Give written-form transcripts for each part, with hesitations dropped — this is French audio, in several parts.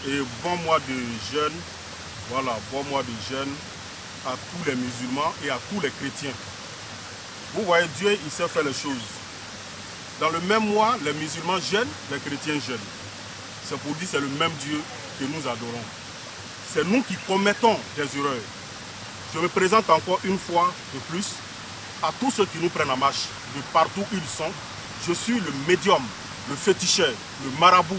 Et bon mois de jeûne, voilà, bon mois de jeûne à tous les musulmans et à tous les chrétiens. Vous voyez, Dieu, il sait faire les choses. Dans le même mois, les musulmans jeûnent, les chrétiens jeûnent. C'est pour dire que c'est le même Dieu que nous adorons. C'est nous qui commettons des erreurs. Je me présente encore une fois de plus à tous ceux qui nous prennent en marche, de partout où ils sont. Je suis le médium, le féticheur, le marabout,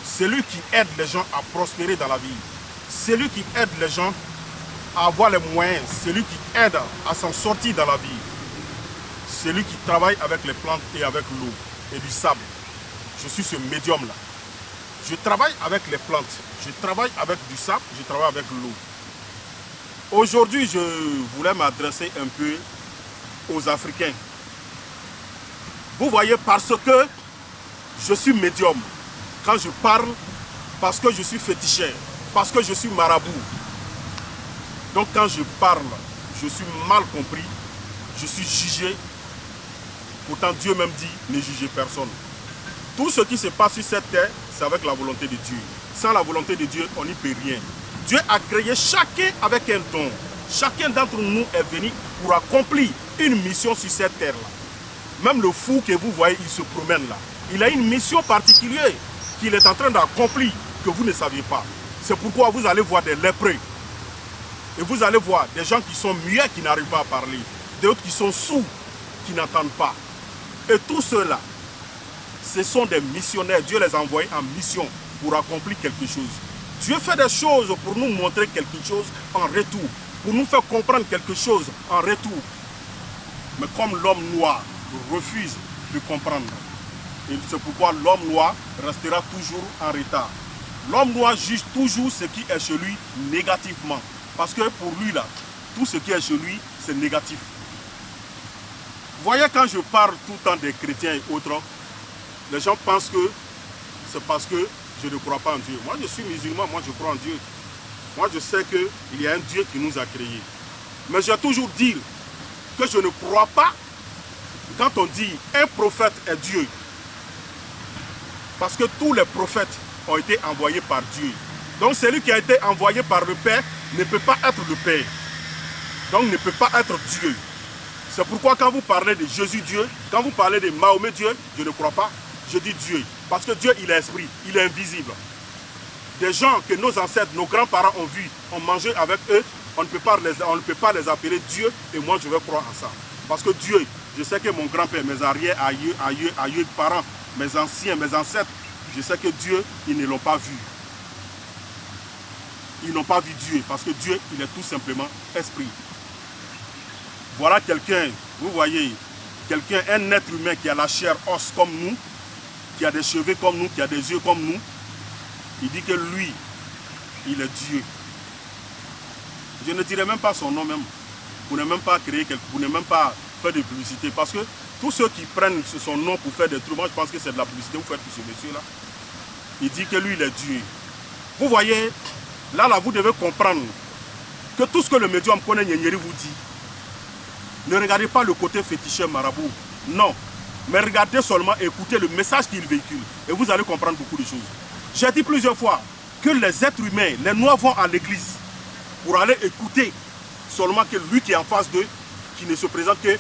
celui qui aide les gens à prospérer dans la vie, celui qui aide les gens à avoir les moyens, celui qui aide à s'en sortir dans la vie, celui qui travaille avec les plantes et avec l'eau et du sable. Je suis ce médium-là. Je travaille avec les plantes, je travaille avec du sable, je travaille avec l'eau. Aujourd'hui, je voulais m'adresser un peu aux Africains. Vous voyez, parce que je suis médium, quand je parle, parce que je suis féticheur, parce que je suis marabout. Donc quand je parle, je suis mal compris, je suis jugé. Pourtant Dieu même dit, ne jugez personne. Tout ce qui se passe sur cette terre, c'est avec la volonté de Dieu. Sans la volonté de Dieu, on n'y peut rien. Dieu a créé chacun avec un don. Chacun d'entre nous est venu pour accomplir une mission sur cette terre-là. Même le fou que vous voyez, il se promène là. Il a une mission particulière qu'il est en train d'accomplir que vous ne saviez pas. C'est pourquoi vous allez voir des lépreux. Et vous allez voir des gens qui sont muets, qui n'arrivent pas à parler. D'autres qui sont sourds, qui n'entendent pas. Et tous ceux-là, ce sont des missionnaires. Dieu les a envoyés en mission pour accomplir quelque chose. Dieu fait des choses pour nous montrer quelque chose en retour. Pour nous faire comprendre quelque chose en retour. Mais comme l'homme noir refuse de comprendre, et c'est pourquoi l'homme noir restera toujours en retard. L'homme noir juge toujours ce qui est chez lui négativement. Parce que pour lui, là, tout ce qui est chez lui, c'est négatif. Vous voyez, quand je parle tout le temps des chrétiens et autres, les gens pensent que c'est parce que je ne crois pas en Dieu. Moi, je suis musulman, moi, je crois en Dieu. Moi, je sais qu'il y a un Dieu qui nous a créés. Mais j'ai toujours dit que je ne crois pas quand on dit un prophète est Dieu. Parce que tous les prophètes ont été envoyés par Dieu. Donc, celui qui a été envoyé par le Père ne peut pas être le Père. Donc, ne peut pas être Dieu. C'est pourquoi quand vous parlez de Jésus Dieu, quand vous parlez de Mahomet Dieu, je ne crois pas. Je dis Dieu. Parce que Dieu, il est esprit, il est invisible. Des gens que nos ancêtres, nos grands-parents ont vus, ont mangé avec eux, on ne peut pas les appeler Dieu, et moi je vais croire en ça. Parce que Dieu, je sais que mon grand-père, mes arrières, aïeux, parents, mes anciens, mes ancêtres, je sais que Dieu, ils ne l'ont pas vu. Ils n'ont pas vu Dieu, parce que Dieu, il est tout simplement esprit. Voilà quelqu'un, vous voyez, quelqu'un, un être humain qui a la chair os comme nous, qui a des cheveux comme nous, qui a des yeux comme nous. Il dit que lui, il est Dieu. Je ne dirai même pas son nom même. Pour ne même pas créer quelque, pour ne même pas faire de publicité. Parce que tous ceux qui prennent son nom pour faire des trucs, moi je pense que c'est de la publicité que vous faites pour ce monsieur-là. Il dit que lui, il est Dieu. Vous voyez, là, vous devez comprendre que tout ce que le médium connaît, Nyeri vous dit, ne regardez pas le côté féticheur marabout. Non. Mais regardez seulement, écoutez le message qu'il véhicule. Et vous allez comprendre beaucoup de choses. J'ai dit plusieurs fois que les êtres humains, les noirs vont à l'église pour aller écouter seulement que lui qui est en face d'eux, qui ne se présente que,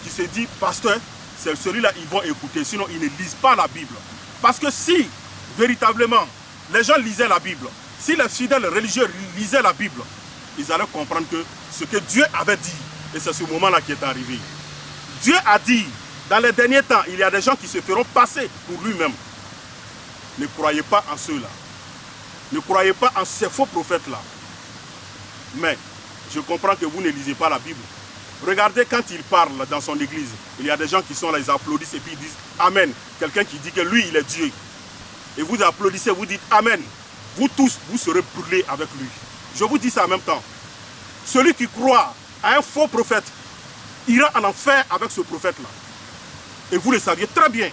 qui se dit pasteur, c'est celui-là ils vont écouter. Sinon, ils ne lisent pas la Bible. Parce que si, véritablement, les gens lisaient la Bible, si les fidèles religieux lisaient la Bible, ils allaient comprendre que ce que Dieu avait dit, et c'est ce moment-là qui est arrivé. Dieu a dit, dans les derniers temps, il y a des gens qui se feront passer pour lui-même. Ne croyez pas en ceux-là. Ne croyez pas en ces faux prophètes-là. Mais je comprends que vous ne lisez pas la Bible. Regardez quand il parle dans son église. Il y a des gens qui sont là, ils applaudissent et puis ils disent Amen. Quelqu'un qui dit que lui, il est Dieu. Et vous applaudissez, vous dites Amen. Vous tous, vous serez brûlés avec lui. Je vous dis ça en même temps. Celui qui croit à un faux prophète ira en enfer avec ce prophète-là. Et vous le saviez très bien.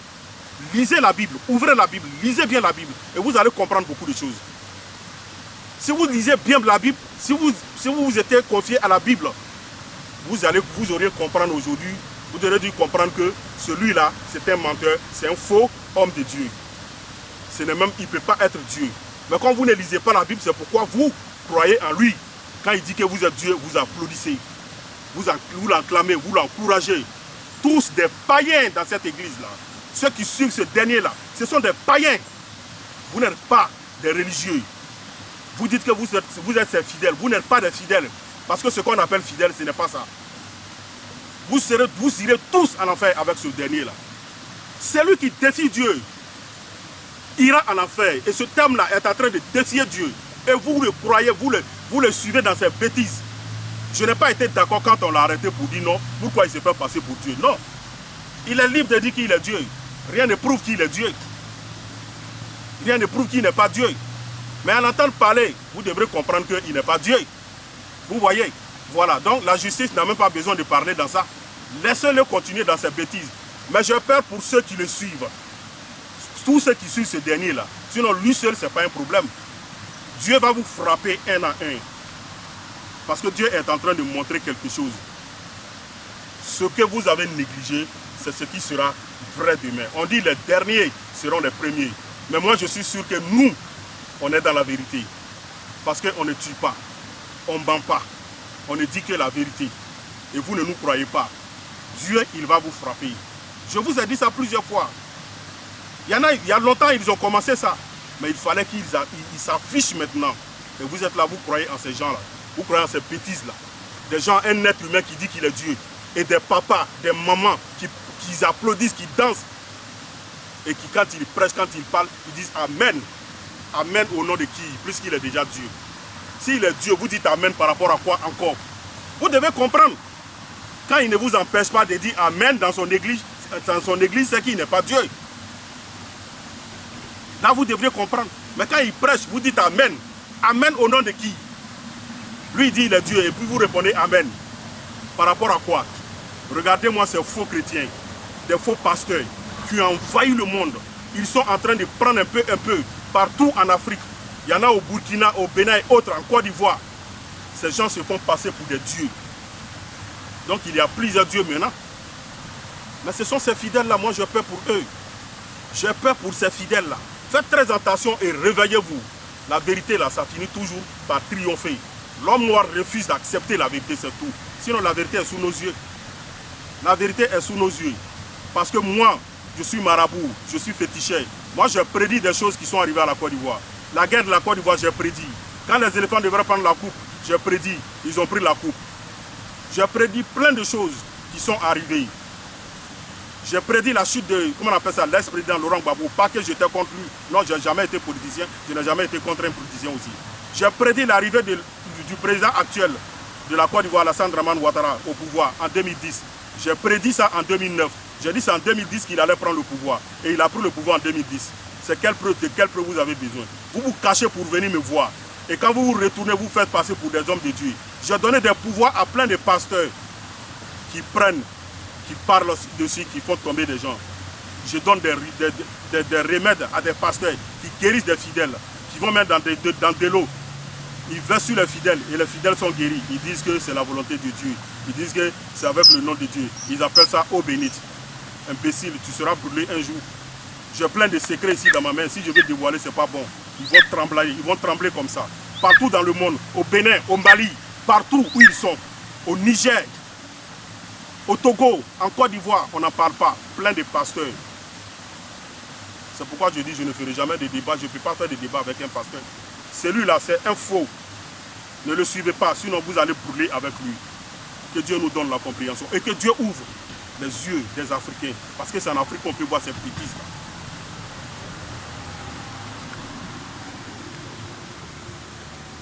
Lisez la Bible, ouvrez la Bible, lisez bien la Bible et vous allez comprendre beaucoup de choses. Si vous lisez bien la Bible, si vous vous êtes confié à la Bible, vous auriez comprendre aujourd'hui, vous auriez dû comprendre que celui-là, c'est un menteur, c'est un faux homme de Dieu. Il ne peut pas être Dieu. Mais quand vous ne lisez pas la Bible, c'est pourquoi vous croyez en lui. Quand il dit que vous êtes Dieu, vous applaudissez. Vous l'acclamez, vous l'encouragez. Tous des païens dans cette église-là. Ceux qui suivent ce dernier-là, ce sont des païens. Vous n'êtes pas des religieux. Vous dites que vous êtes ces fidèles. Vous n'êtes pas des fidèles. Parce que ce qu'on appelle fidèle, ce n'est pas ça. Vous irez tous en enfer avec ce dernier-là. Celui qui défie Dieu ira en enfer. Et ce terme-là est en train de défier Dieu. Et vous le croyez, vous le suivez dans ses bêtises. Je n'ai pas été d'accord quand on l'a arrêté pour dire non. Pourquoi il se fait passer pour Dieu? Non. Il est libre de dire qu'il est Dieu. Rien ne prouve qu'il est Dieu. Rien ne prouve qu'il n'est pas Dieu. Mais en entendant parler, vous devrez comprendre qu'il n'est pas Dieu. Vous voyez? Voilà. Donc la justice n'a même pas besoin de parler dans ça. Laissez-le continuer dans ses bêtises. Mais j'ai peur pour ceux qui le suivent. Tous ceux qui suivent ce dernier-là. Sinon, lui seul, ce n'est pas un problème. Dieu va vous frapper un à un. Parce que Dieu est en train de montrer quelque chose. Ce que vous avez négligé, c'est ce qui sera vrai demain. On dit les derniers seront les premiers. Mais moi, je suis sûr que nous, on est dans la vérité. Parce qu'on ne tue pas. On ne ment pas. On ne dit que la vérité. Et vous ne nous croyez pas. Dieu, il va vous frapper. Je vous ai dit ça plusieurs fois. Il y a longtemps, ils ont commencé ça. Mais il fallait qu'ils s'affichent maintenant. Et vous êtes là, vous croyez en ces gens-là. Vous croyez en ces bêtises-là. Des gens, un être humain qui dit qu'il est Dieu. Et des papas, des mamans qui applaudissent, qui dansent. Et qui, quand ils prêchent, quand ils parlent, ils disent Amen. Amen au nom de qui? Puisqu'il est déjà Dieu. S'il est Dieu, vous dites Amen par rapport à quoi encore? Vous devez comprendre. Quand il ne vous empêche pas de dire Amen dans son église, c'est qu'il n'est pas Dieu. Là, vous devriez comprendre. Mais quand il prêche, vous dites Amen. Amen au nom de qui? Lui, il dit il est Dieu. Et puis vous répondez Amen. Par rapport à quoi? Regardez-moi ces faux chrétiens, des faux pasteurs qui ont envahi le monde. Ils sont en train de prendre un peu, partout en Afrique. Il y en a au Burkina, au Bénin et autres, en Côte d'Ivoire. Ces gens se font passer pour des dieux. Donc il y a plusieurs dieux maintenant. Mais ce sont ces fidèles-là, moi j'ai peur pour eux. J'ai peur pour ces fidèles-là. Faites très attention et réveillez-vous. La vérité, là, ça finit toujours par triompher. L'homme noir refuse d'accepter la vérité, c'est tout. Sinon, la vérité est sous nos yeux. La vérité est sous nos yeux. Parce que moi, je suis marabout, je suis féticheur. Moi, je prédis des choses qui sont arrivées à la Côte d'Ivoire. La guerre de la Côte d'Ivoire, j'ai prédit. Quand les éléphants devraient prendre la coupe, j'ai prédit. Ils ont pris la coupe. J'ai prédit plein de choses qui sont arrivées. J'ai prédit la chute de, comment on appelle ça, l'ex-président Laurent Gbagbo. Pas que j'étais contre lui. Non, je n'ai jamais été politicien. Je n'ai jamais été contre un politicien aussi. J'ai prédit l'arrivée du président actuel de la Côte d'Ivoire, Alassane Dramane Ouattara, au pouvoir en 2010. J'ai prédit ça en 2009. J'ai dit c'est en 2010 qu'il allait prendre le pouvoir. Et il a pris le pouvoir en 2010. C'est de quelle preuve vous avez besoin? Vous vous cachez pour venir me voir. Et quand vous vous retournez, vous faites passer pour des hommes de Dieu. J'ai donné des pouvoirs à plein de pasteurs qui prennent, qui parlent dessus, qui font tomber des gens. Je donne des remèdes à des pasteurs qui guérissent des fidèles, qui vont mettre dans de l'eau. Ils versent sur les fidèles et les fidèles sont guéris. Ils disent que c'est la volonté de Dieu. Ils disent que c'est avec le nom de Dieu. Ils appellent ça eau bénite. Imbécile, tu seras brûlé un jour. J'ai plein de secrets ici dans ma main. Si je vais dévoiler, c'est pas bon. Ils vont trembler comme ça. Partout dans le monde, au Bénin, au Mali, partout où ils sont, au Niger, au Togo, en Côte d'Ivoire, on n'en parle pas. Plein de pasteurs. C'est pourquoi je dis je ne ferai jamais de débat. Je ne peux pas faire de débat avec un pasteur. Celui-là, c'est un faux. Ne le suivez pas, sinon vous allez brûler avec lui. Que Dieu nous donne la compréhension et que Dieu ouvre les yeux des Africains. Parce que c'est en Afrique qu'on peut voir ces bêtises-là.